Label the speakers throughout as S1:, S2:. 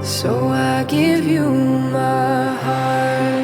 S1: So I give you my heart.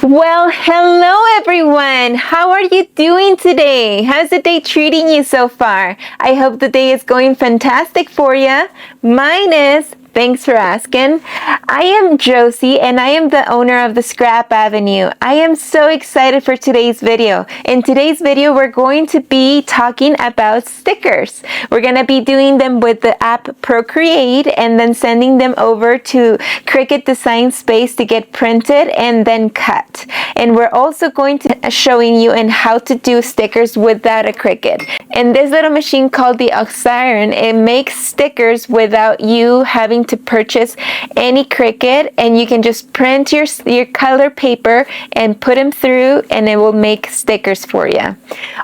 S2: Well, hello everyone. How are you doing today? How's the day treating you so far? I hope the day is going fantastic for you. Mine is. Thanks for asking. I am Josie and I am the owner of the Scrap Avenue. I am so excited for today's video. In today's video, we're going to be talking about stickers. We're going to be doing them with the app Procreate and then sending them over to Cricut Design Space to get printed and then cut. And we're also going to be showing you in how to do stickers without a Cricut. And this little machine called the Xyron, it makes stickers without you having to purchase any Cricut, and you can just print your color paper and put them through and it will make stickers for you.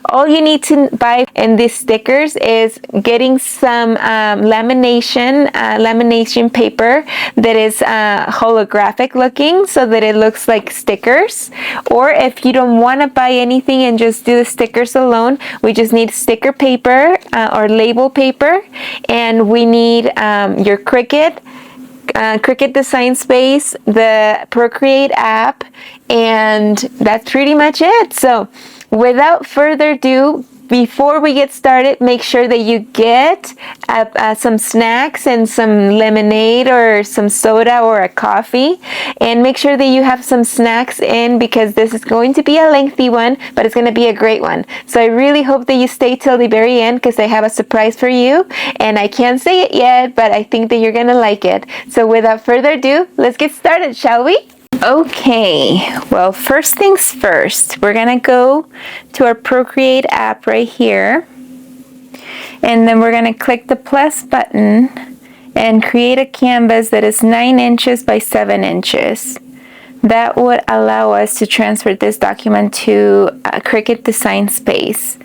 S2: All you need to buy in these stickers is getting some lamination paper that is holographic looking so that it looks like stickers. Or if you don't want to buy anything and just do the stickers alone, we just need sticker paper or label paper, and we need your Cricut Design Space, the Procreate app, and that's pretty much it. So without further ado, before we get started, make sure that you get some snacks and some lemonade or some soda or a coffee, and make sure that you have some snacks in, because this is going to be a lengthy one, but it's going to be a great one. So I really hope that you stay till the very end, because I have a surprise for you, and I can't say it yet, but I think that you're going to like it. So without further ado, let's get started, shall we? Okay, well, first things first, we're gonna go to our Procreate app right here, and then we're gonna click the plus button and create a canvas that is 9 inches by 7 inches. That would allow us to transfer this document to Cricut Design Space.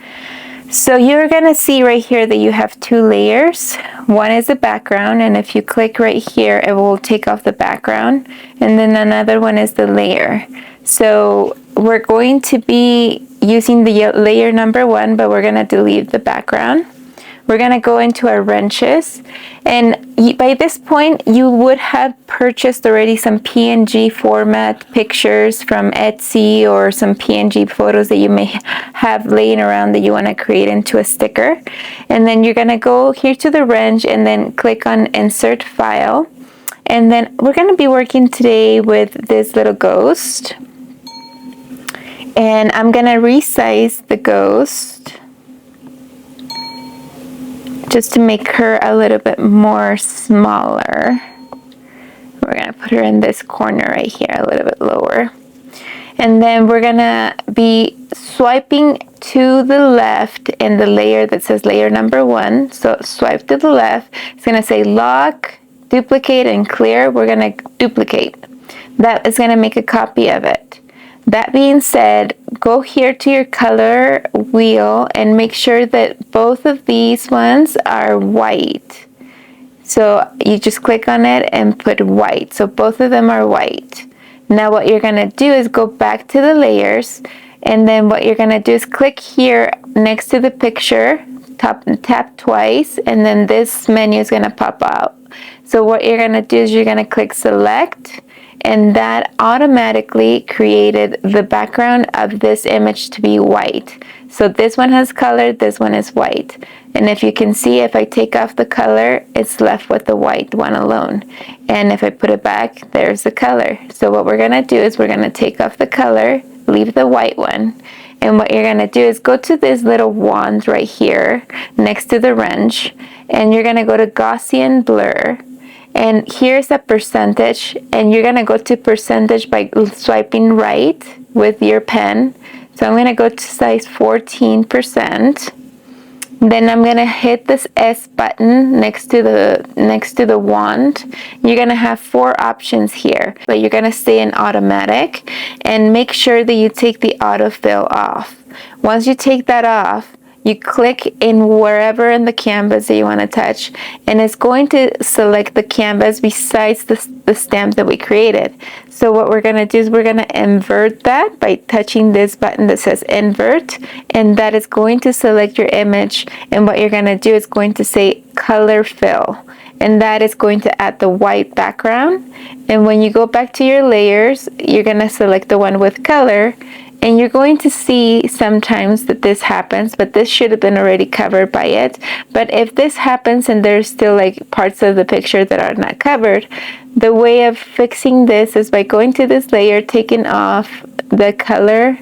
S2: So you're gonna see right here that you have 2 layers. One is the background, and if you click right here, it will take off the background. And then another one is the layer. So we're going to be using the layer number 1, but we're gonna delete the background. We're gonna go into our wrenches, and by this point you would have purchased already some PNG format pictures from Etsy, or some PNG photos that you may have laying around that you want to create into a sticker. And then you're gonna go here to the wrench and then click on Insert File, and then we're gonna be working today with this little ghost, and I'm gonna resize the ghost just to make her a little bit more smaller. We're gonna put her in this corner right here, a little bit lower. And then we're gonna be swiping to the left in the layer that says layer number 1. So swipe to the left. It's gonna say lock, duplicate, and clear. We're gonna duplicate. That is gonna make a copy of it. That being said, go here to your color wheel and make sure that both of these ones are white. So you just click on it and put white. So both of them are white. Now what you're going to do is go back to the layers, and then what you're going to do is click here next to the picture, tap twice, and then this menu is going to pop out. So what you're going to do is you're going to click select, and that automatically created the background of this image to be white. So this one has color, this one is white. And if you can see, if I take off the color, it's left with the white one alone. And if I put it back, there's the color. So what we're gonna do is we're gonna take off the color, leave the white one. And what you're gonna do is go to this little wand right here next to the wrench, and you're gonna go to Gaussian blur. And here's a percentage, and you're gonna go to percentage by swiping right with your pen. So I'm gonna go to size 14%. Then I'm gonna hit this S button next to the wand. You're gonna have 4 options here, but you're gonna stay in automatic, and make sure that you take the autofill off. Once you take that off, you click in wherever in the canvas that you want to touch, and it's going to select the canvas besides the stamp that we created. So what we're going to do is we're going to invert that by touching this button that says invert, and that is going to select your image, and what you're going to do is going to say color fill. and that is going to add the white background. And when you go back to your layers, you're gonna select the one with color, and you're going to see sometimes that this happens, but this should have been already covered by it. But if this happens and there's still like parts of the picture that are not covered, the way of fixing this is by going to this layer, taking off the color,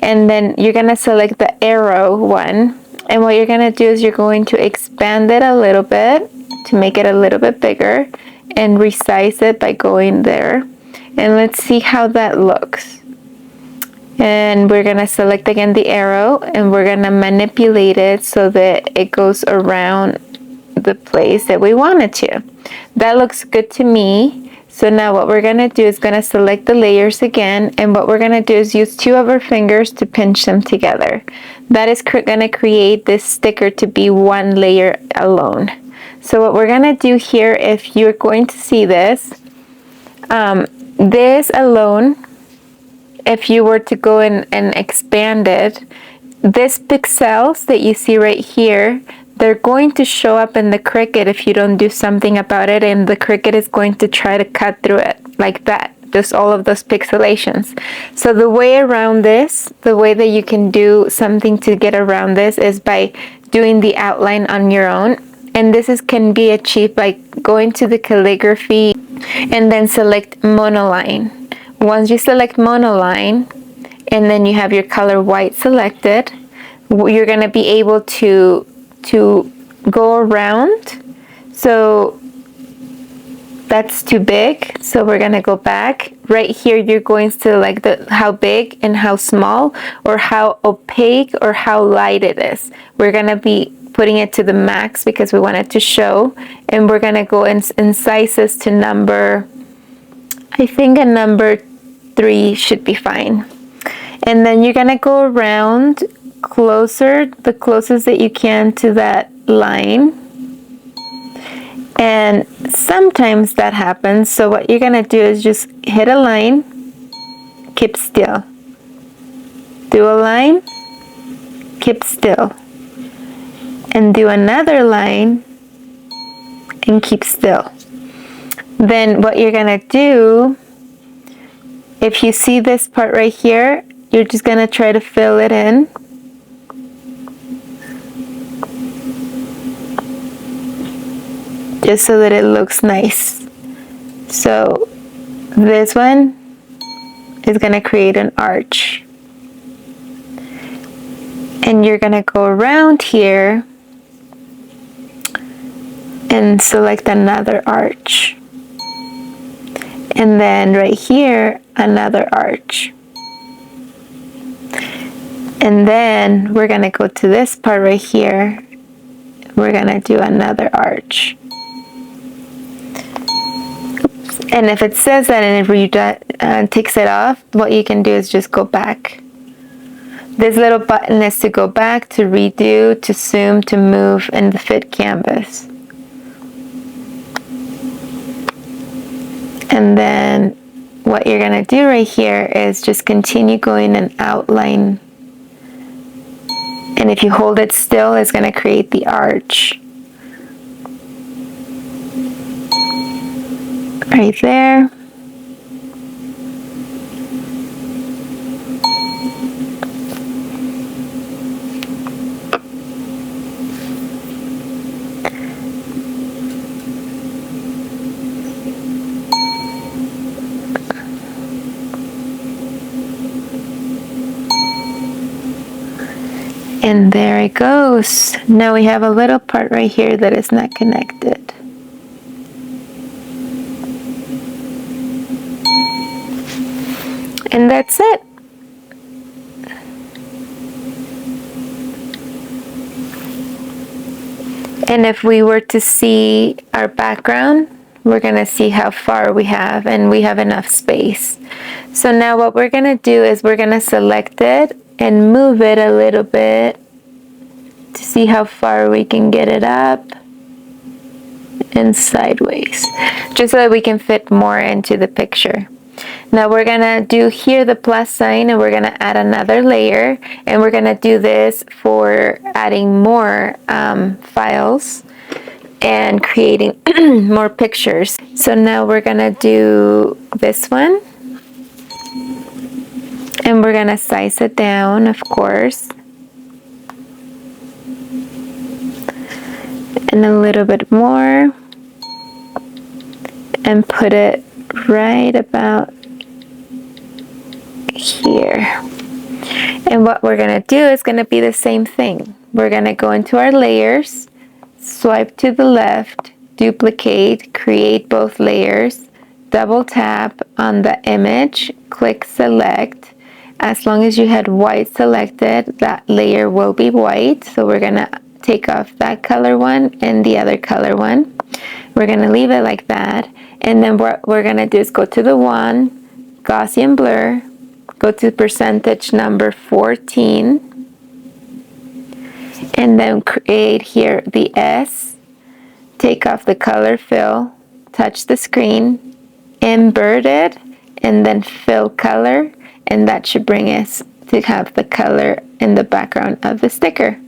S2: and then you're gonna select the arrow one. And what you're gonna do is you're going to expand it a little bit to make it a little bit bigger and resize it by going there. And let's see how that looks. And we're gonna select again the arrow, and we're gonna manipulate it so that it goes around the place that we want it to. That looks good to me. So now what we're gonna do is gonna select the layers again, and what we're gonna do is use 2 of our fingers to pinch them together. That is gonna create this sticker to be one layer alone. So what we're gonna do here, if you're going to see this, this alone, if you were to go in and expand it, these pixels that you see right here, they're going to show up in the Cricut if you don't do something about it, and the Cricut is going to try to cut through it like that, just all of those pixelations. So the way around this, the way that you can do something to get around this is by doing the outline on your own. And this can be achieved by going to the calligraphy and then select monoline. Once you select monoline, and then you have your color white selected, you're going to be able to go around. So that's too big, so we're going to go back. Right here you're going to select how big and how small, or how opaque or how light it is. We're going to be putting it to the max because we want it to show, and we're going to go in sizes to number, I think a number 3 should be fine. And then you're gonna go around closer, the closest that you can to that line. And sometimes that happens. So what you're gonna do is just hit a line, keep still. Do a line, keep still. And do another line and keep still. Then what you're gonna do, if you see this part right here, you're just gonna try to fill it in. Just so that it looks nice. So this one is gonna create an arch. And you're gonna go around here and select another arch. And then right here, another arch. And then we're gonna go to this part right here. We're gonna do another arch. Oops. And if it says that and it takes it off, what you can do is just go back. This little button is to go back, to redo, to zoom, to move, and to fit canvas. And then what you're gonna do right here is just continue going and outline. And if you hold it still, it's gonna create the arch. Right there. And there it goes. Now we have a little part right here that is not connected. And that's it. And if we were to see our background, we're gonna see how far we have, and we have enough space. So now what we're gonna do is we're gonna select it and move it a little bit to see how far we can get it up and sideways, just so that we can fit more into the picture. Now we're gonna do here the plus sign, and we're gonna add another layer, and we're gonna do this for adding more files. and creating more pictures. So now we're gonna do this one, and we're gonna size it down, of course, and a little bit more, and put it right about here. And what we're gonna do is gonna be the same thing. We're gonna go into our layers, swipe to the left, duplicate, create both layers, double tap on the image, click select. As long as you had white selected, that layer will be white. So we're gonna take off that color one and the other color one. We're gonna leave it like that. And then what we're gonna do is go to the one, Gaussian blur, go to percentage number 14, and then create here the S, take off the color fill, touch the screen, invert it, and then fill color, and that should bring us to have the color in the background of the sticker.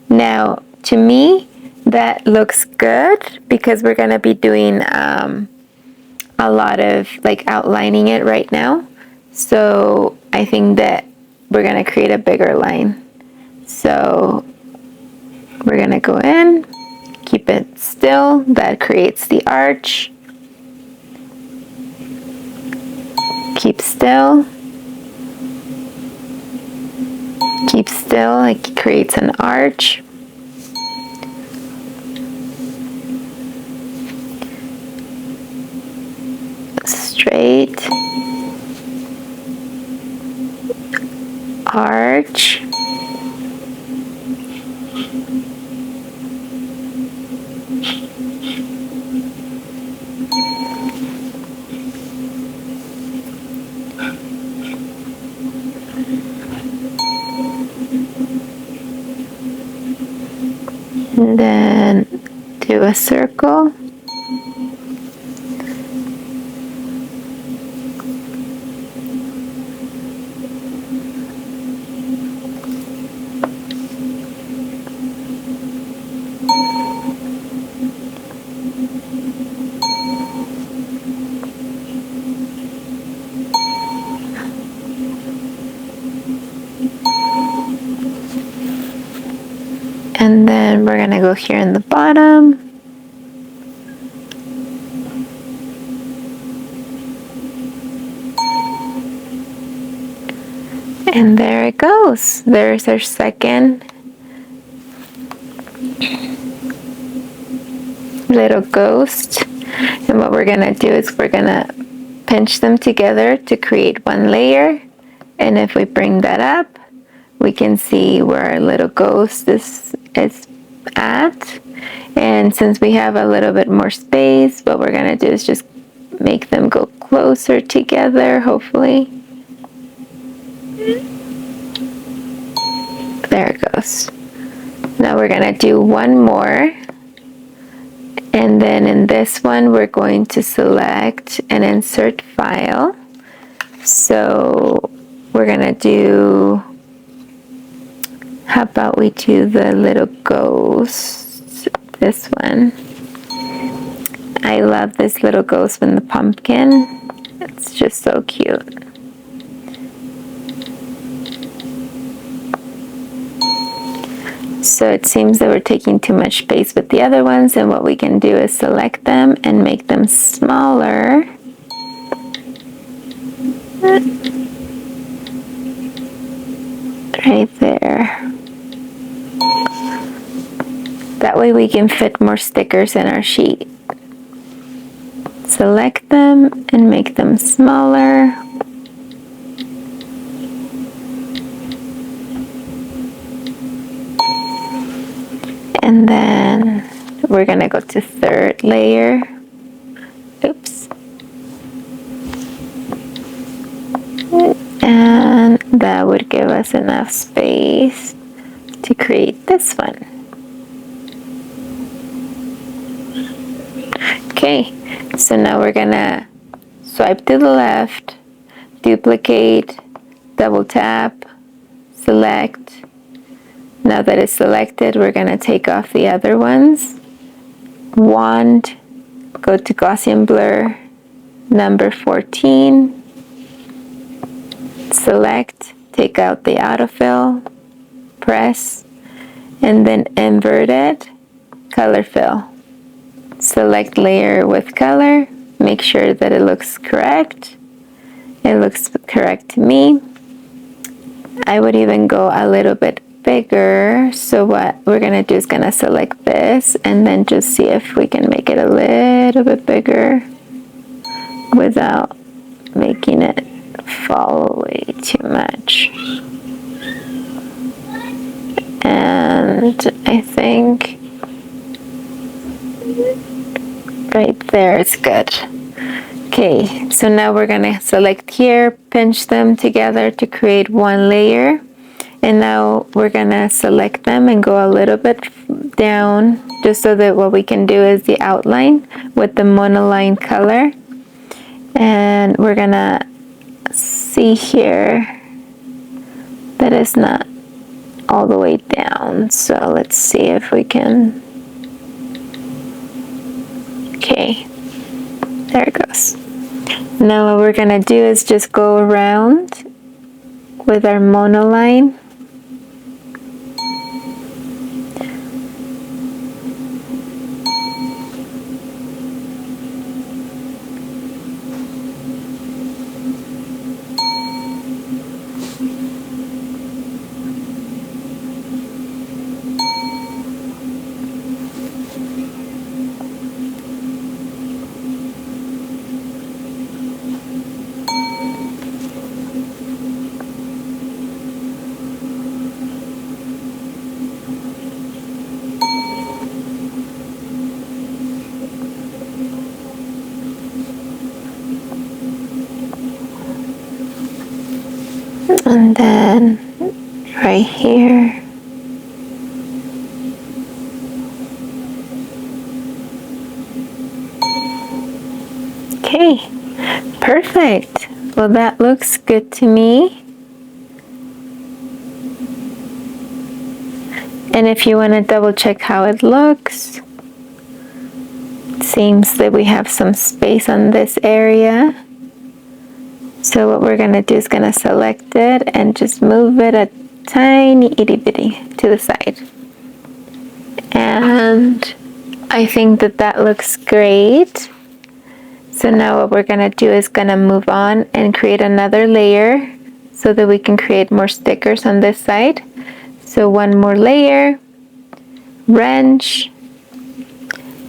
S2: Now, to me, that looks good because we're gonna be doing a lot of like outlining it right now. So I think that we're gonna create a bigger line. So we're gonna go in, keep it still, that creates the arch. Keep still. Keep still, it creates an arch. Straight. Arch. And then do a circle. And then we're gonna go here in the bottom. And there it goes. There's our second little ghost. And what we're gonna do is we're gonna pinch them together to create one layer. And if we bring that up, we can see where our little ghost is at. And since we have a little bit more space, what we're gonna do is just make them go closer together, hopefully. There it goes. Now we're gonna do one more. And then in this one, we're going to select and insert file. So we're gonna do, how about we do the little ghost, this one. I love this little ghost with the pumpkin. It's just so cute. So it seems that we're taking too much space with the other ones, and what we can do is select them and make them smaller. Right there. That way we can fit more stickers in our sheet. Select them and make them smaller. And then we're gonna go to third layer. Oops. And that would give us enough space to create this one. Okay, so now we're gonna swipe to the left, duplicate, double tap, select. Now that it's selected, we're gonna take off the other ones wand, go to Gaussian blur, number 14, select, take out the autofill, press, and then invert it, color fill. Select layer with color, make sure that it looks correct. It looks correct to me. I would even go a little bit bigger. So what we're gonna do is gonna select this and then just see if we can make it a little bit bigger without making it fall away too much. And I think right there is good. Okay, so now we're gonna select here, pinch them together to create one layer. And now we're gonna select them and go a little bit down just so that what we can do is the outline with the monoline color. And we're gonna see here that it's not all the way down. So let's see if we can. Okay, there it goes. Now what we're gonna do is just go around with our monoline. And then right here. Okay, perfect. Well, that looks good to me. And if you want to double check how it looks, it seems that we have some space on this area. So what we're going to do is going to select it and just move it a tiny itty bitty to the side. And I think that that looks great. So now what we're going to do is going to move on and create another layer so that we can create more stickers on this side. So one more layer, wrench.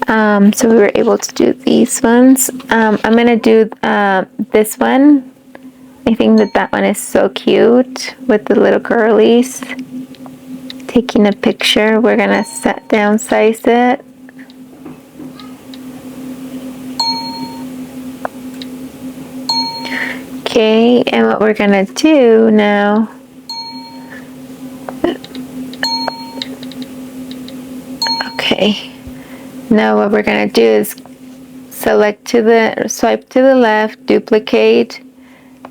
S2: So we were able to do these ones. I'm going to do this one. I think that that one is so cute with the little girlies. Taking a picture, we're gonna downsize it. Okay, and what we're gonna do now, okay, now what we're gonna do is swipe to the left, duplicate,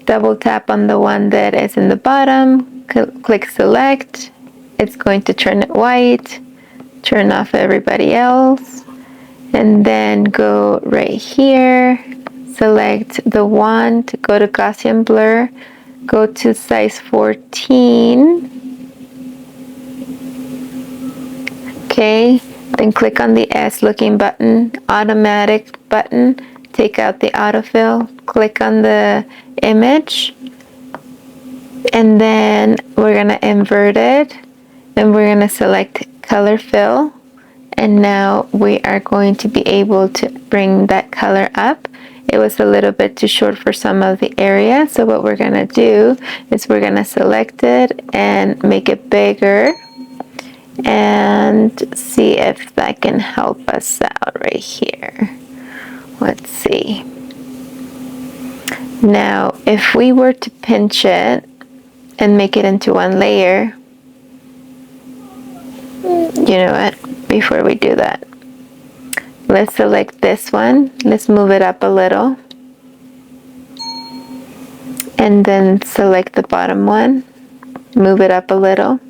S2: double tap on the one that is in the bottom, click select. It's going to turn it white, turn off everybody else, and then go right here, select the wand, go to Gaussian blur, go to size 14. Okay, then click on the S looking button, automatic button, take out the autofill, click on the image, and then we're gonna invert it, and we're gonna select color fill, and now we are going to be able to bring that color up. It was a little bit too short for some of the area, so what we're gonna do is we're gonna select it and make it bigger and see if that can help us out right here. Let's see. Now, if we were to pinch it and make it into one layer, you know what, before we do that, let's select this one, let's move it up a little, and then select the bottom one, move it up a little,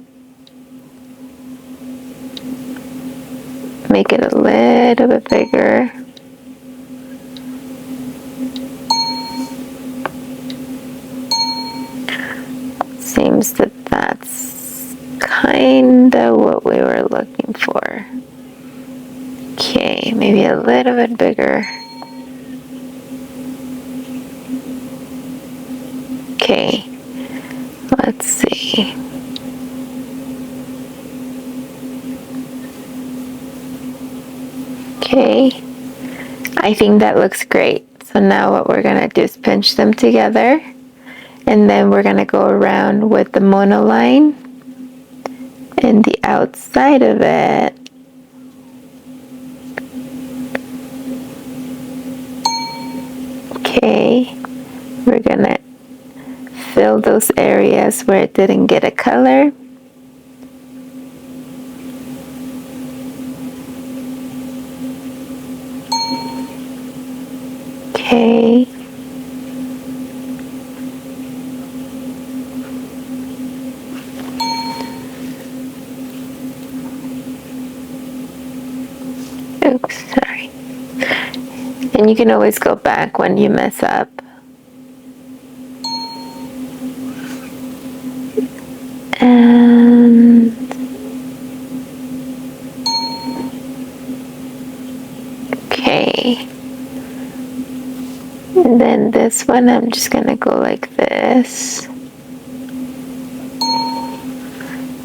S2: make it a little bit bigger. Seems that that's kind of what we were looking for. Okay, maybe a little bit bigger. Okay, let's see. Okay, I think that looks great. So now what we're gonna do is pinch them together, and then we're gonna go around with the monoline and the outside of it. Okay, we're gonna fill those areas where it didn't get a color. Okay. Oops, sorry. And you can always go back when you mess up. And okay. And then this one, I'm just gonna go like this.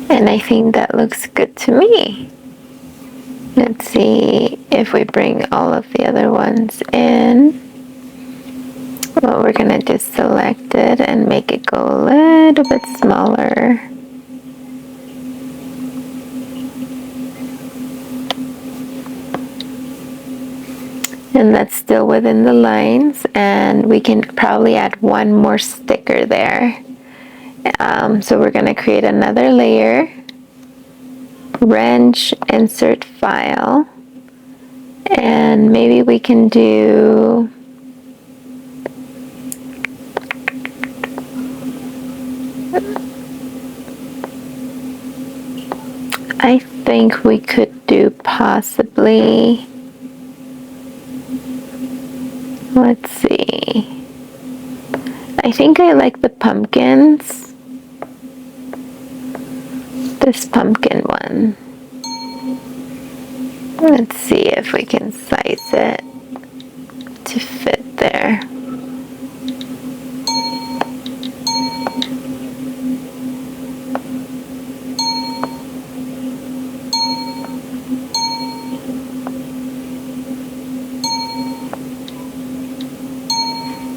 S2: And I think that looks good to me. Let's see if we bring all of the other ones in. Well, we're gonna just select it and make it go a little bit smaller. And that's still within the lines, and we can probably add one more sticker there. So we're going to create another layer, wrench, insert file, and maybe we can do I think we could do possibly, let's see, I think I like the pumpkins. This pumpkin one. Let's see if we can size it to fit there.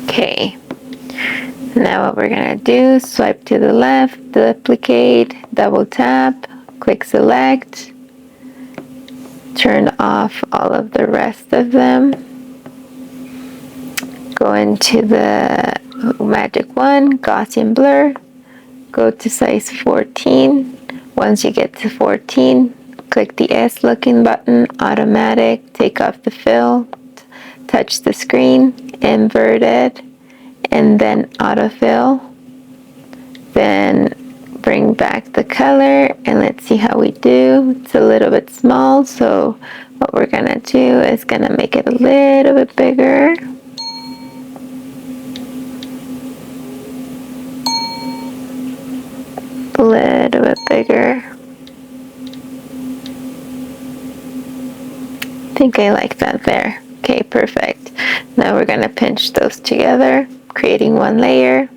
S2: Okay. Now what we're gonna do, swipe to the left, duplicate, double tap, click select, turn off all of the rest of them, go into the magic wand, Gaussian blur, go to size 14. Once you get to 14, click the S looking button, automatic, take off the fill, touch the screen, invert it, and then autofill. Then bring back the color, and let's see how we do. It's a little bit small, so what we're gonna do is gonna make it a little bit bigger. A little bit bigger. I think I like that there. Okay, perfect. Now we're gonna pinch those together, creating one layer.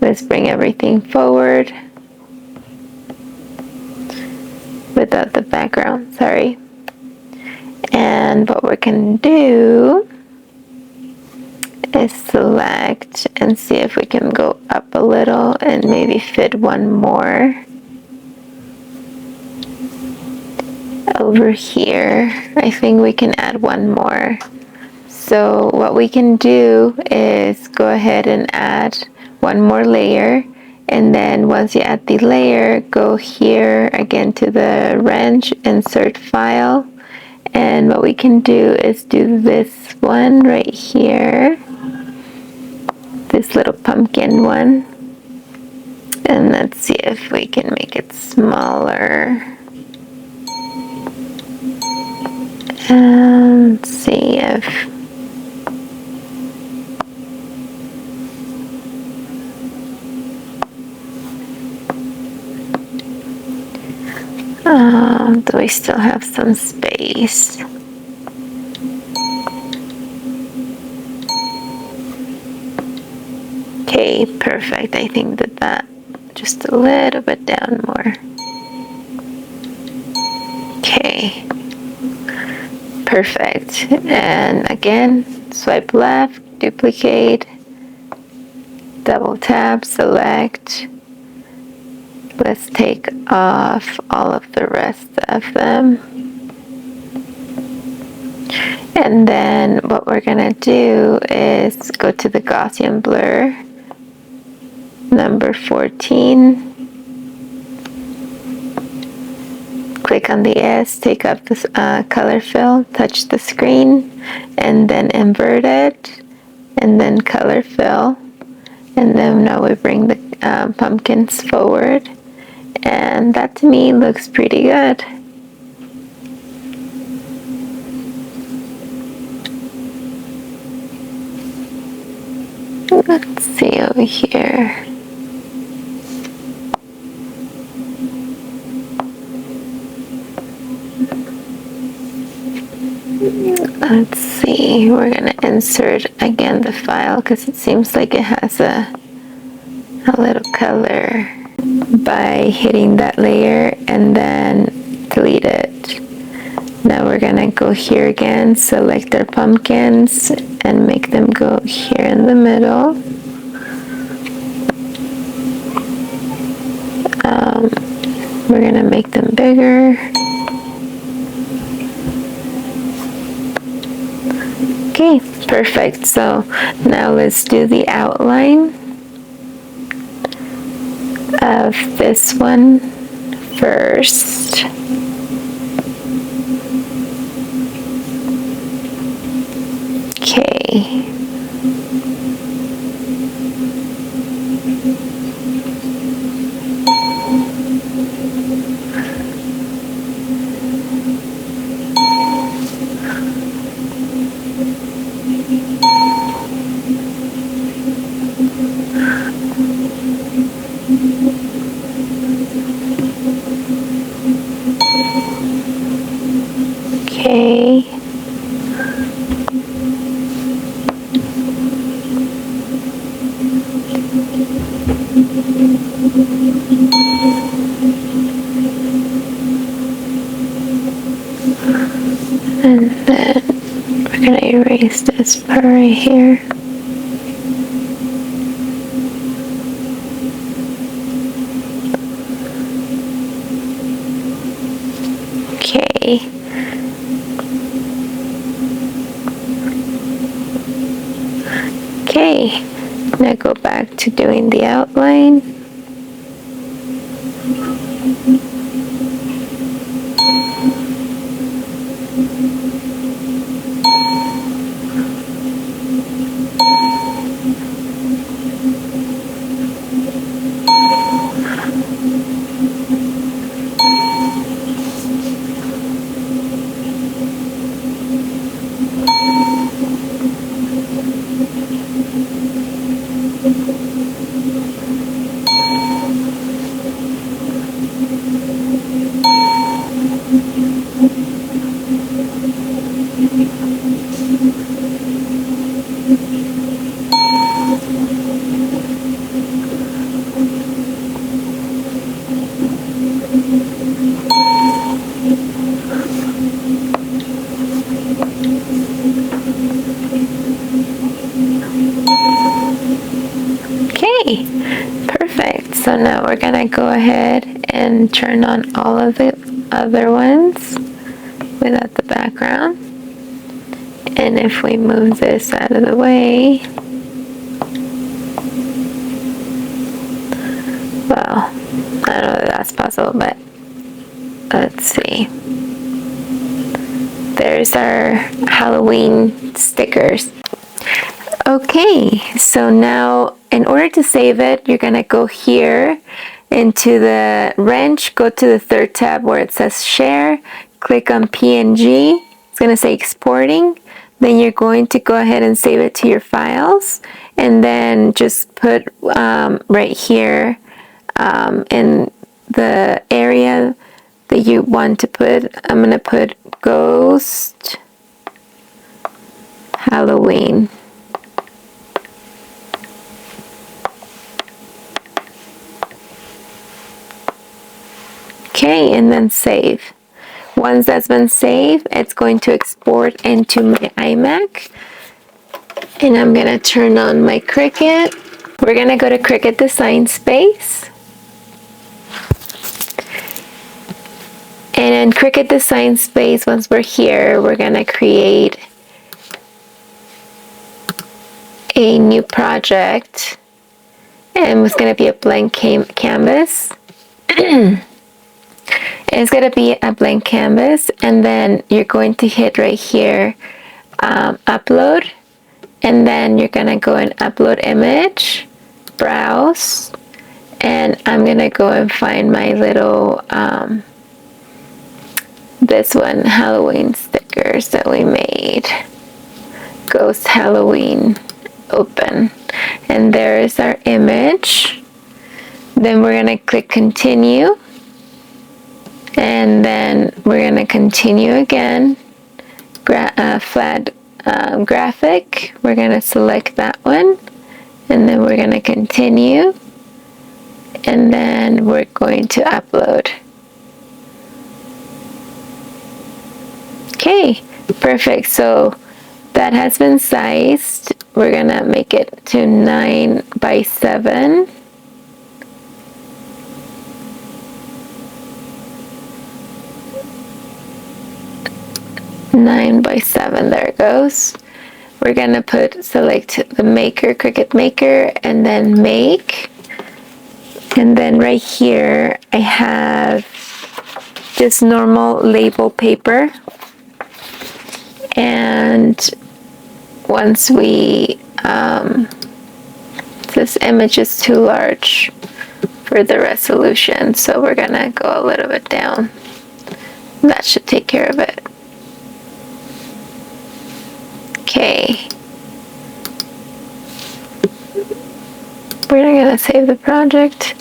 S2: Let's bring everything forward without the background, sorry. And what we can do is select and see if we can go up a little and maybe fit one more over here. I think we can add one more. So what we can do is go ahead and add one more layer, and then once you add the layer, go here again to the wrench, insert file, and what we can do is do this one right here, this little pumpkin one, and let's see if we can make it smaller. And see if do we still have some space? Okay, perfect. I think that just a little bit down more. Okay, perfect. And again, swipe left, duplicate, double tap, select. Let's take off all of the rest of them. And then what we're gonna do is go to the Gaussian blur, number 14. Click on the S, take up this color fill, touch the screen, and then invert it, and then color fill. And then now we bring the pumpkins forward. And that to me looks pretty good. Let's see over here. Let's see, we're gonna insert again the file because it seems like it has a little color, by hitting that layer and then delete it. Now we're gonna go here again, select our pumpkins and make them go here in the middle. We're gonna make them bigger. Okay, perfect. So now let's do the outline of this one first. Okay. Okay. And then we're going to erase this part right here. Okay. Okay, now go back to doing the outline. Okay, perfect. So now we're gonna go ahead and turn on all of the other ones without the background. And if we move this out of the way, well, I don't know if that's possible, but let's see. There's our Halloween stickers. Okay, so now in order to save it, you're gonna go here into the wrench, go to the third tab where it says share, click on PNG. It's going to say exporting. Then you're going to go ahead and save it to your files, and then just put right here in the area that you want to put. I'm going to put Ghost Halloween. Okay, and then save. Once that's been saved, it's going to export into my iMac. And I'm going to turn on my Cricut. We're going to go to Cricut Design Space. And in Cricut Design Space, once we're here, we're going to create a new project. And it's going to be a blank canvas. It's going to be a blank canvas, and then you're going to hit right here, upload, and then you're going to go and upload image, browse, and I'm going to go and find my little, this one, Halloween stickers that we made. Ghost Halloween, open, and there is our image. Then we're going to click continue. And then we're going to continue again. Flat graphic. We're going to select that one. And then we're going to continue. And then we're going to upload. Okay, perfect. So that has been sized. We're going to make it to 9 by 7. 9 by 7, there it goes. We're gonna select the maker, Cricut Maker, and then make. And then right here I have just normal label paper. And once we, this image is too large for the resolution, so we're gonna go a little bit down. That should take care of it. Okay, we're gonna save the project.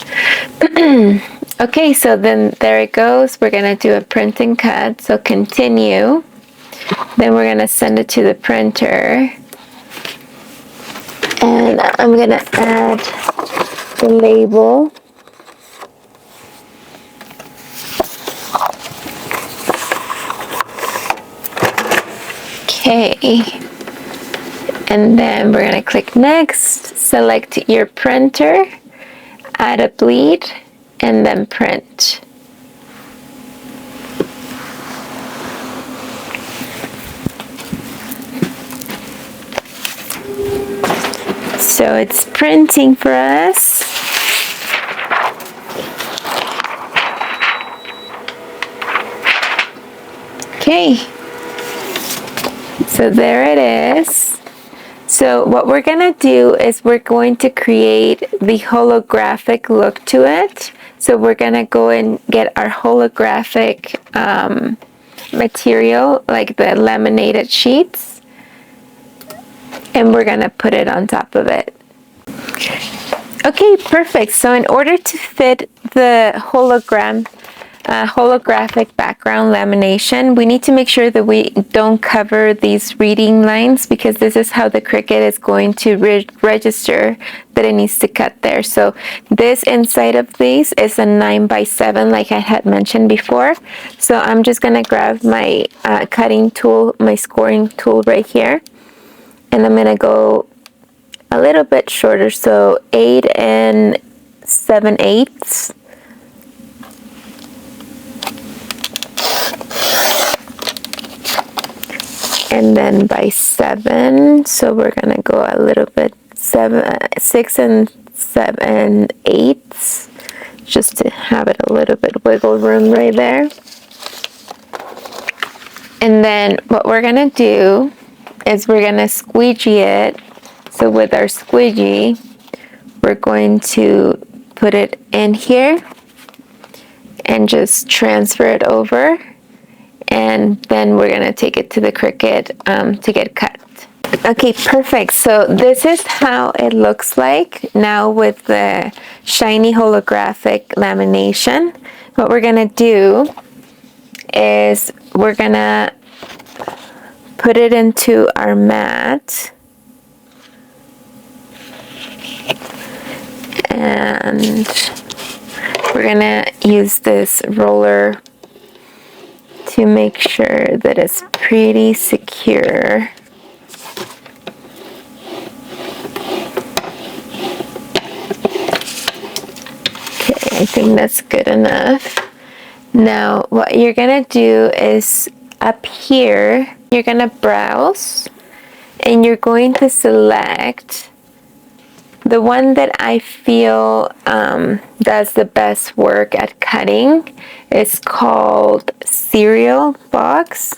S2: Okay, so then there it goes. We're gonna do a print and cut, so continue. Then we're gonna send it to the printer. And I'm gonna add the label. Okay. And then we're going to click next, select your printer, add a bleed, and then print. So it's printing for us. Okay. So there it is. So what we're going to do is we're going to create the holographic look to it. So we're going to go and get our holographic material, like the laminated sheets, and we're going to put it on top of it. Okay, perfect. So in order to fit the holographic background lamination, we need to make sure that we don't cover these reading lines, because this is how the Cricut is going to register that it needs to cut there. So this inside of these is a 9 by 7, like I had mentioned before. So I'm just gonna grab my cutting tool, my scoring tool right here, and I'm gonna go a little bit shorter, so 8 7/8. And then by 7, so we're gonna go a little bit 6 7/8, just to have it a little bit wiggle room right there. And then what we're gonna do is we're gonna squeegee it. So with our squeegee, we're going to put it in here and just transfer it over. and then we're gonna take it to the Cricut to get cut. Okay, perfect. So this is how it looks like now with the shiny holographic lamination. What we're gonna do is we're gonna put it into our mat, and we're gonna use this roller to make sure that it's pretty secure. I think that's good enough. Now what you're gonna do is up here you're gonna browse and you're going to select the one that I feel does the best work at cutting. It's called Cereal Box.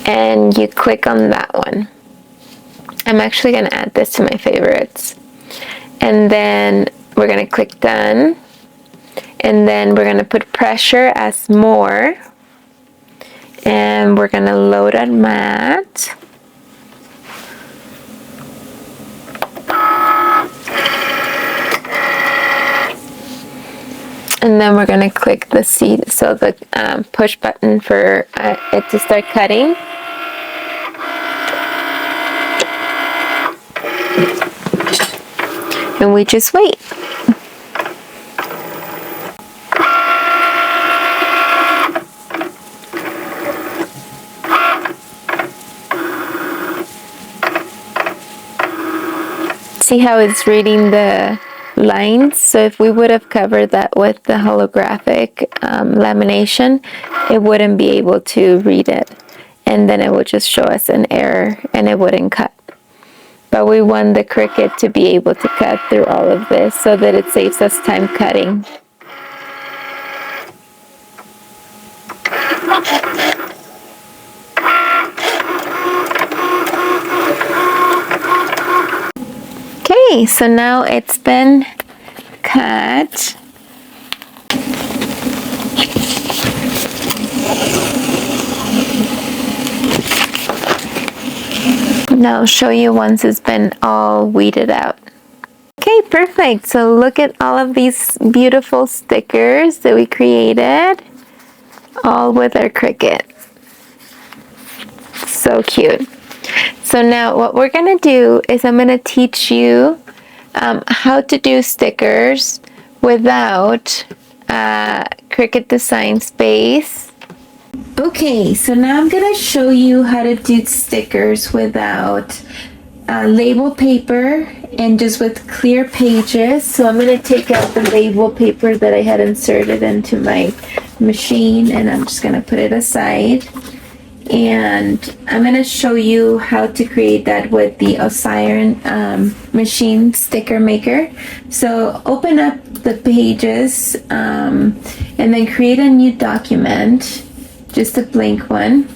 S2: And you click on that one. I'm actually going to add this to my favorites. And then we're going to click done. And then we're going to put pressure as more. And we're going to load our mat. And then we're going to click the push button for it to start cutting. And we just wait. See how it's reading the lines? So if we would have covered that with the holographic lamination, it wouldn't be able to read it. And then it would just show us an error and it wouldn't cut. But we want the Cricut to be able to cut through all of this so that it saves us time cutting. Okay, so now it's been cut. Now I'll show you once it's been all weeded out. Okay, perfect. So look at all of these beautiful stickers that we created, all with our Cricut. So cute. So now what we're gonna do is I'm gonna teach you how to do stickers without Cricut Design Space. Okay, so now I'm gonna show you how to do stickers without label paper and just with clear pages. So I'm gonna take out the label paper that I had inserted into my machine and I'm just gonna put it aside. And I'm going to show you how to create that with the Xyron machine sticker maker. So open up the pages and then create a new document, just a blank one.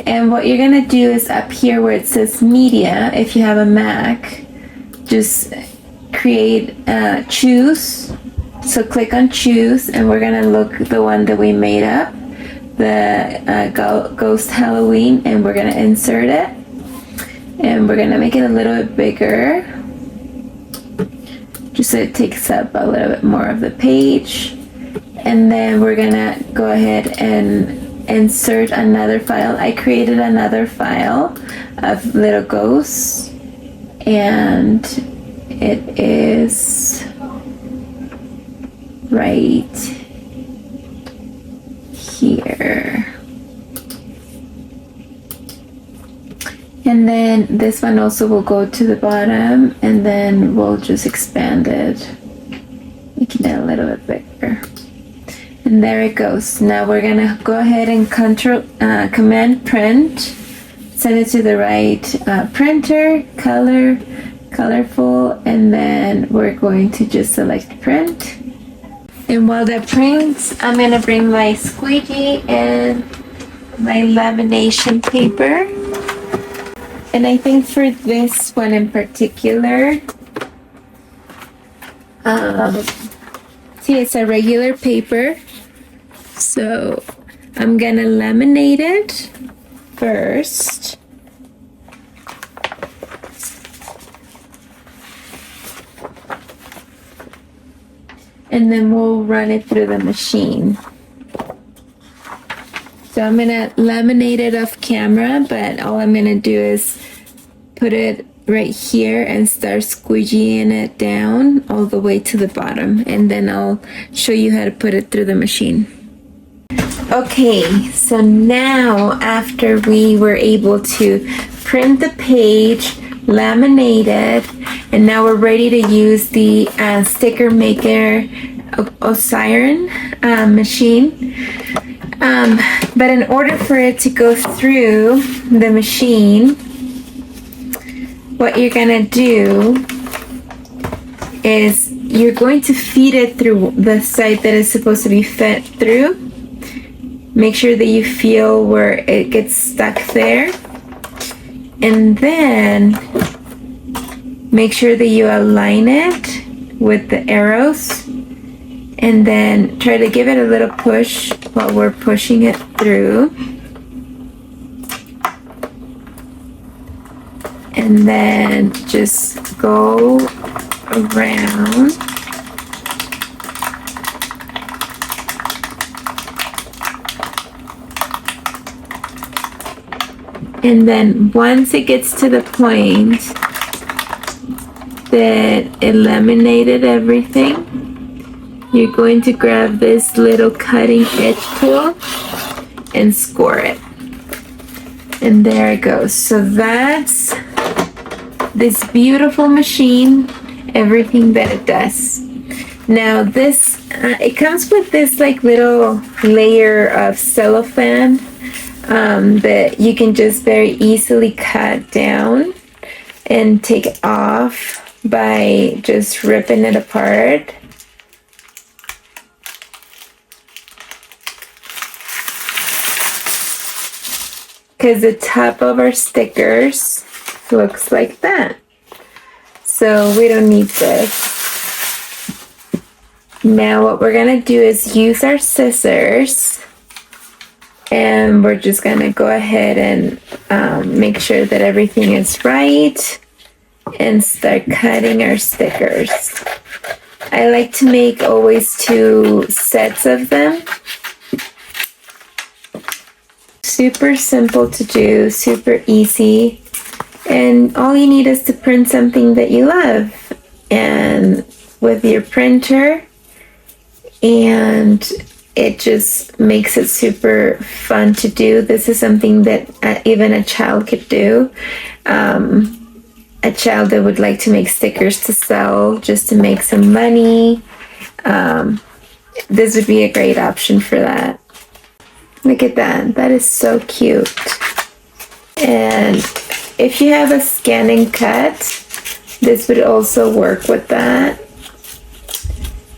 S2: And what you're going to do is up here where it says media, if you have a Mac, just create choose. So click on choose and we're going to look the one that we made up, the Ghost Halloween, and we're gonna insert it and we're gonna make it a little bit bigger just so it takes up a little bit more of the page. And then we're gonna go ahead and insert another file. I created another file of little ghosts and it is right here. And then this one also will go to the bottom and then we'll just expand it, making it a little bit bigger. And there it goes. Now we're gonna go ahead and command print, send it to the right printer, colorful, and then we're going to just select print. And while that prints, I'm gonna bring my squeegee and my lamination paper. And I think for this one in particular, See, it's a regular paper. So I'm gonna laminate it first. And then we'll run it through the machine. So I'm gonna laminate it off camera, but all I'm gonna do is put it right here and start squeegeeing it down all the way to the bottom, and then I'll show you how to put it through the machine. Okay, so now after we were able to print the page, laminate it, and now we're ready to use the sticker maker Xyron machine. But in order for it to go through the machine, what you're gonna do is you're going to feed it through the side that is supposed to be fed through. Make sure that you feel where it gets stuck there, and then make sure that you align it with the arrows, and then try to give it a little push while we're pushing it through. And then just go around. And then once it gets to the point that it laminated everything, you're going to grab this little cutting edge tool and score it. And there it goes. So that's this beautiful machine, everything that it does. Now this, it comes with this like little layer of cellophane that you can just very easily cut down and take off by just ripping it apart. Because the top of our stickers looks like that. So we don't need this. Now what we're gonna do is use our scissors, and we're just gonna go ahead and make sure that everything is right and start cutting our stickers. I like to make always 2 sets of them. Super simple to do, super easy, and all you need is to print something that you love, and with your printer, and it just makes it super fun to do. This is something that even a child could do. A child that would like to make stickers to sell just to make some money. This would be a great option for that. Look at that. That is so cute. And if you have a scan and cut, this would also work with that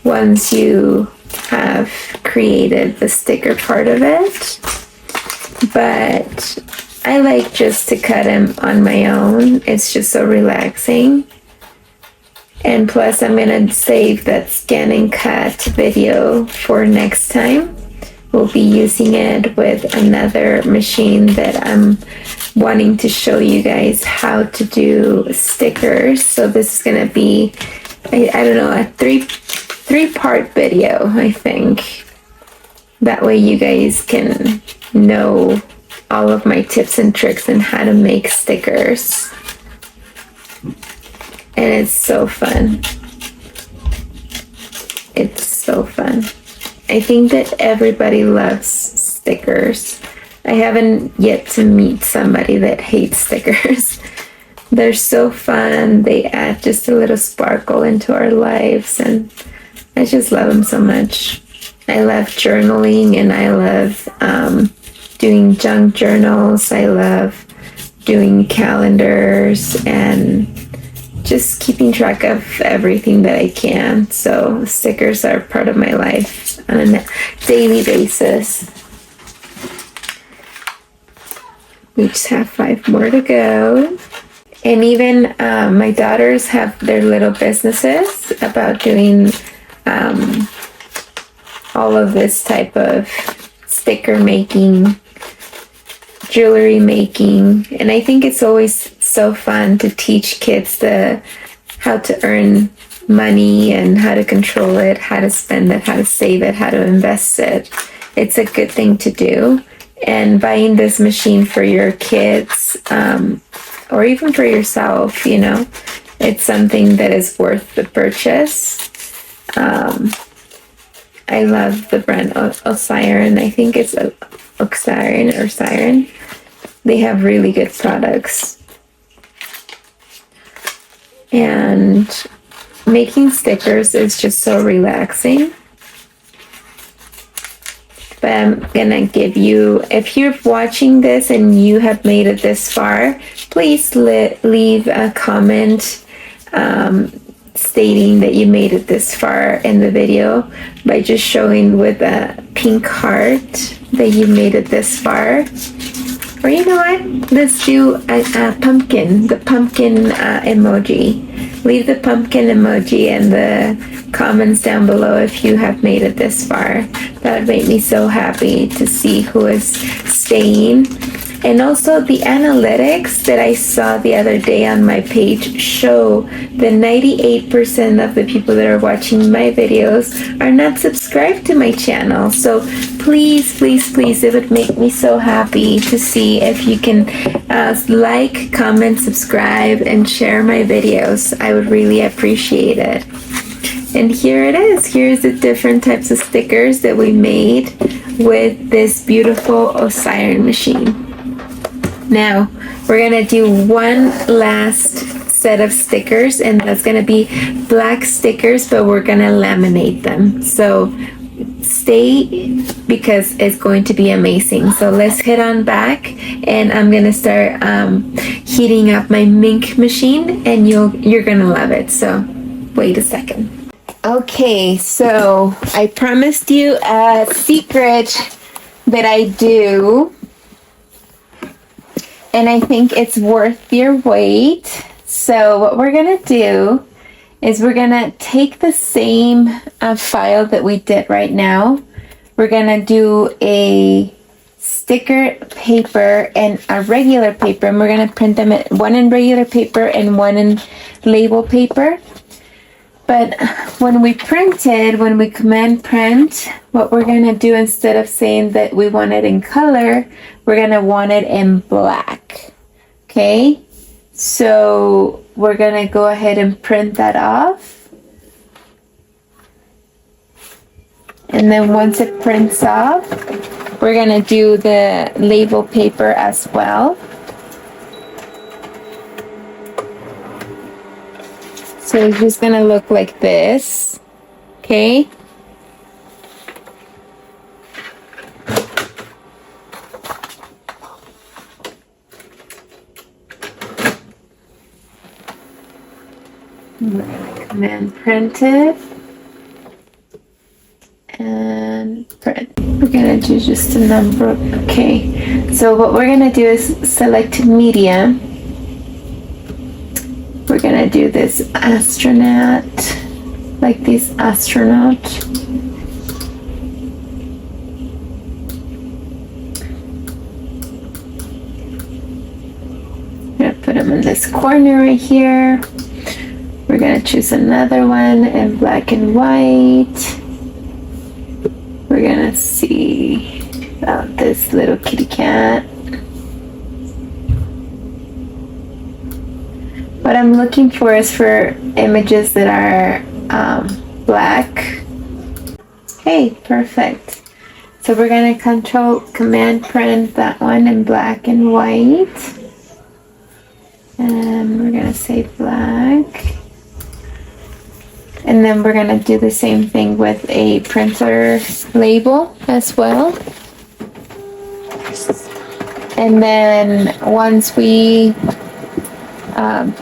S2: once you have created the sticker part of it. But I like just to cut them on my own. It's just so relaxing. And plus I'm gonna save that scan and cut video for next time. We'll be using it with another machine that I'm wanting to show you guys how to do stickers. So this is gonna be, I don't know, a three-part video, I think. That way you guys can know all of my tips and tricks on how to make stickers. And it's so fun. It's so fun. I think that everybody loves stickers. I haven't yet to meet somebody that hates stickers. They're so fun. They add just a little sparkle into our lives, and I just love them so much. I love journaling, and I love doing junk journals. I love doing calendars and just keeping track of everything that I can. So stickers are part of my life on a daily basis. We just have 5 more to go. And even my daughters have their little businesses about doing all of this type of sticker making, jewelry making, and I think it's always so fun to teach kids how to earn money and how to control it, how to spend it, how to save it, how to invest it. It's a good thing to do. And buying this machine for your kids, or even for yourself, you know, it's something that is worth the purchase. I love the brand Xyron. I think it's Xyron or Xyron. They have really good products. And making stickers is just so relaxing. But I'm gonna give you, if you're watching this and you have made it this far, please leave a comment stating that you made it this far in the video by just showing with a pink heart that you made it this far. Or you know what? Let's do a pumpkin, the pumpkin emoji. Leave the pumpkin emoji in the comments down below if you have made it this far. That would make me so happy to see who is staying. And also the analytics that I saw the other day on my page show that 98% of the people that are watching my videos are not subscribed to my channel. So please, please, please, it would make me so happy to see if you can like, comment, subscribe, and share my videos. I would really appreciate it. And here it is. Here's the different types of stickers that we made with this beautiful Xyron machine. Now, we're gonna do one last set of stickers, and that's gonna be black stickers, but we're gonna laminate them. So stay, because it's going to be amazing. So let's head on back, and I'm gonna start heating up my Minc machine, and you're gonna love it. So wait a second. Okay, so I promised you a secret that I do, and I think it's worth your wait. So what we're gonna do is we're gonna take the same file that we did right now. We're gonna do a sticker paper and a regular paper, and we're gonna print them one in regular paper and one in label paper. But when we command print, what we're gonna do, instead of saying that we want it in color, we're gonna want it in black. Okay, so we're gonna go ahead and print that off. And then once it prints off, we're gonna do the label paper as well. So it's just gonna look like this, okay? We're gonna command print it and print. We're gonna do just a number, okay. So what we're gonna do is select media. We're gonna do this astronaut, like this astronaut. I'm gonna put them in this corner right here. We're gonna choose another one in black and white. We're gonna see about this little kitty cat. What I'm looking for is for images that are black. Okay, perfect. So we're gonna command print that one in black and white. And we're gonna say black. And then we're gonna do the same thing with a printer label as well. And then once we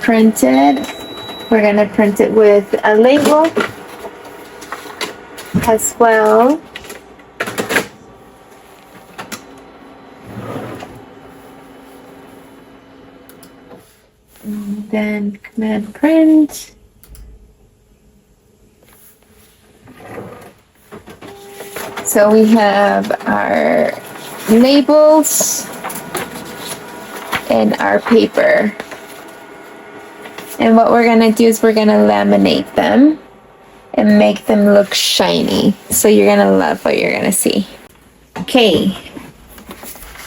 S2: printed, we're gonna print it with a label as well. And then command print. so we have our labels and our paper. And what we're gonna do is we're gonna laminate them and make them look shiny. So you're gonna love what you're gonna see. Okay,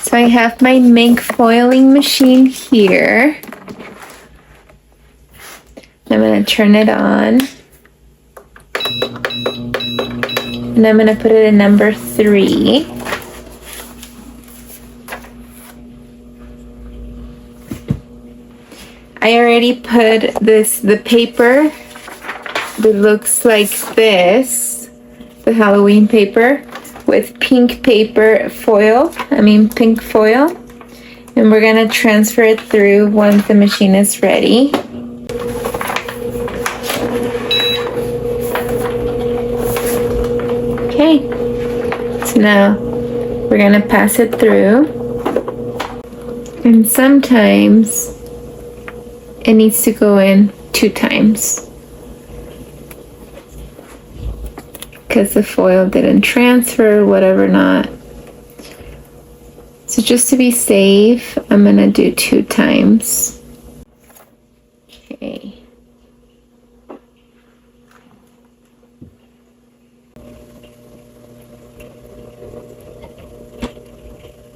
S2: so I have my Minc foiling machine here. I'm gonna turn it on. And I'm gonna put it in number 3. I already put the paper that looks like this, the Halloween paper, with pink paper foil, pink foil. And we're gonna transfer it through once the machine is ready. Okay, so now we're gonna pass it through. And sometimes it needs to go in 2 times because the foil didn't transfer, whatever not. So just to be safe, I'm gonna do 2 times. Okay.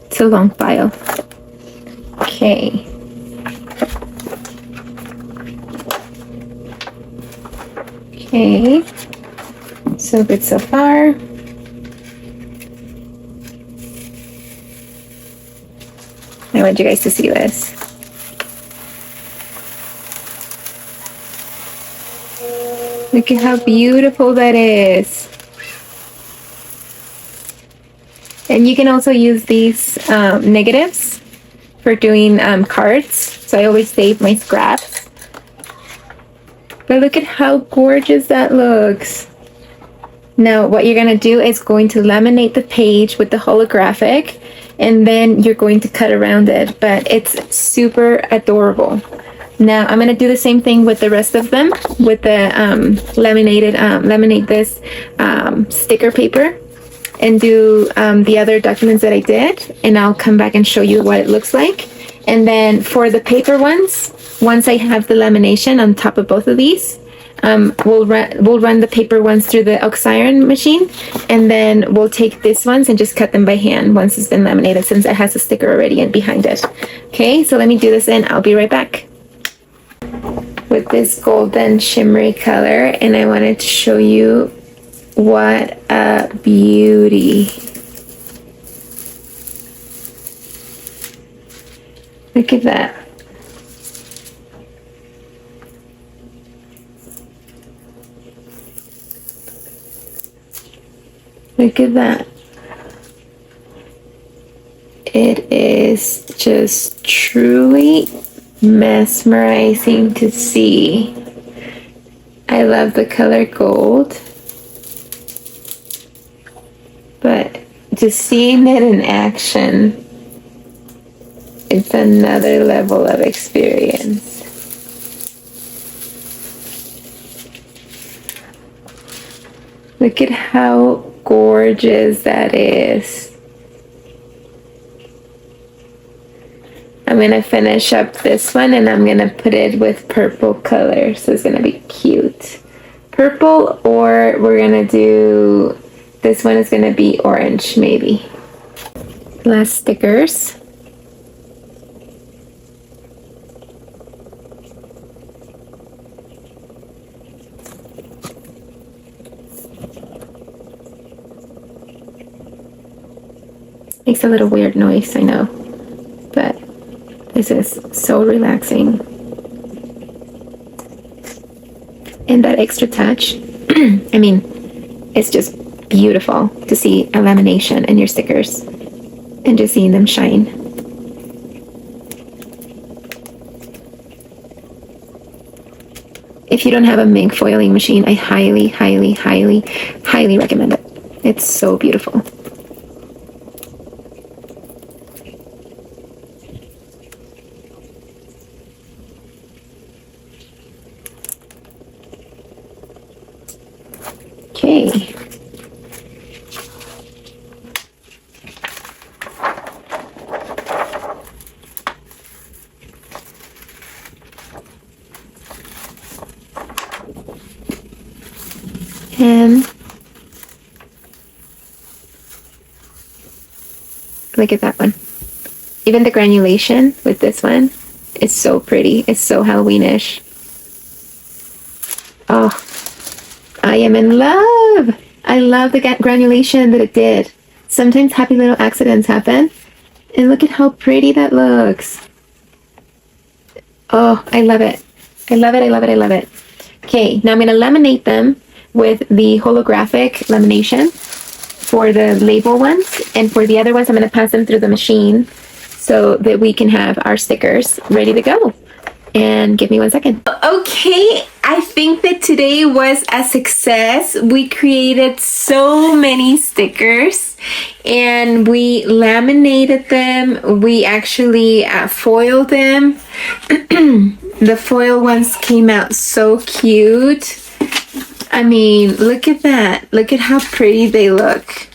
S2: It's a long file. Okay. Okay, so good so far. I want you guys to see this. Look at how beautiful that is. And you can also use these negatives for doing cards. So I always save my scraps. But look at how gorgeous that looks. Now what you're gonna do is going to laminate the page with the holographic, and then you're going to cut around it, but it's super adorable. Now I'm gonna do the same thing with the rest of them with the laminate this sticker paper, and do the other documents that I did, and I'll come back and show you what it looks like. And then for the paper ones, once I have the lamination on top of both of these, we'll run the paper ones through the Xyron machine, and then we'll take these ones and just cut them by hand once it's been laminated, since it has a sticker already in behind it. Okay, so let me do this and I'll be right back. With this golden shimmery color, and I wanted to show you what a beauty. Look at that. Look at that. It is just truly mesmerizing to see. I love the color gold, but just seeing it in action, it's another level of experience. Look at how gorgeous that is. I'm gonna finish up this one and I'm gonna put it with purple color, so it's gonna be cute. Purple, or we're gonna do, this one is gonna be orange maybe. Last stickers. Makes a little weird noise, I know, but this is so relaxing. And that extra touch, I mean, it's just beautiful to see a lamination in your stickers and just seeing them shine. If you don't have a Minc foiling machine, I highly, highly, highly, highly recommend it. It's so beautiful. Okay. And look at that one. Even the granulation with this one is so pretty. It's so Halloweenish. Oh, I am in love. I love the granulation that it did. Sometimes happy little accidents happen. And look at how pretty that looks. Oh, I love it. I love it, I love it, I love it. Okay, now I'm going to laminate them with the holographic lamination for the label ones. And for the other ones, I'm going to pass them through the machine so that we can have our stickers ready to go. And give me 1 second. Okay, I think that today was a success. We created so many stickers and we laminated them. We actually foiled them. The foil ones came out so cute. I mean, look at that. Look at how pretty they look.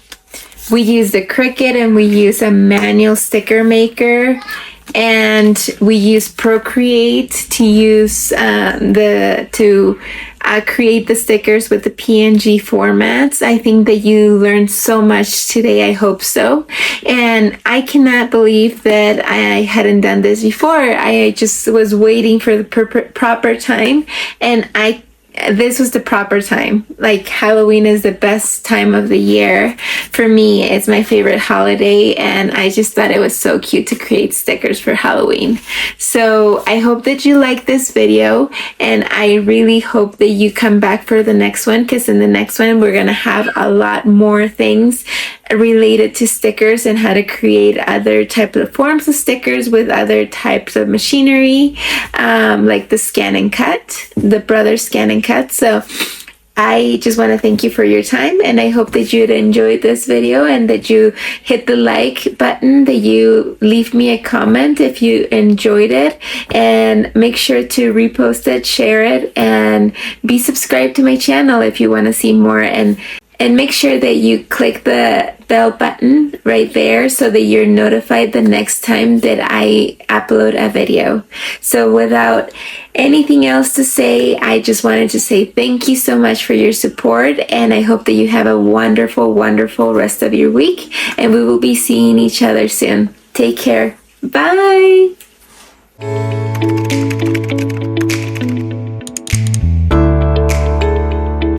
S2: We used a Cricut and we used a manual sticker maker. And we use Procreate to use create the stickers with the PNG formats. I think that you learned so much today. I hope so. And I cannot believe that I hadn't done this before. I just was waiting for the proper time, and this was the proper time. Like, Halloween is the best time of the year. For me, it's my favorite holiday, and I just thought it was so cute to create stickers for Halloween. So I hope that you like this video, and I really hope that you come back for the next one, because in the next one, we're going to have a lot more things related to stickers and how to create other types of forms of stickers with other types of machinery, like the scan and cut, the Brother Scan and Cut. So I just want to thank you for your time, and I hope that you'd enjoyed this video and that you hit the like button, that you leave me a comment if you enjoyed it, and make sure to repost it, share it, and be subscribed to my channel if you want to see more. And make sure that you click the bell button right there so that you're notified the next time that I upload a video. So without anything else to say, I just wanted to say thank you so much for your support, and I hope that you have a wonderful, wonderful rest of your week, and we will be seeing each other soon. Take care. Bye.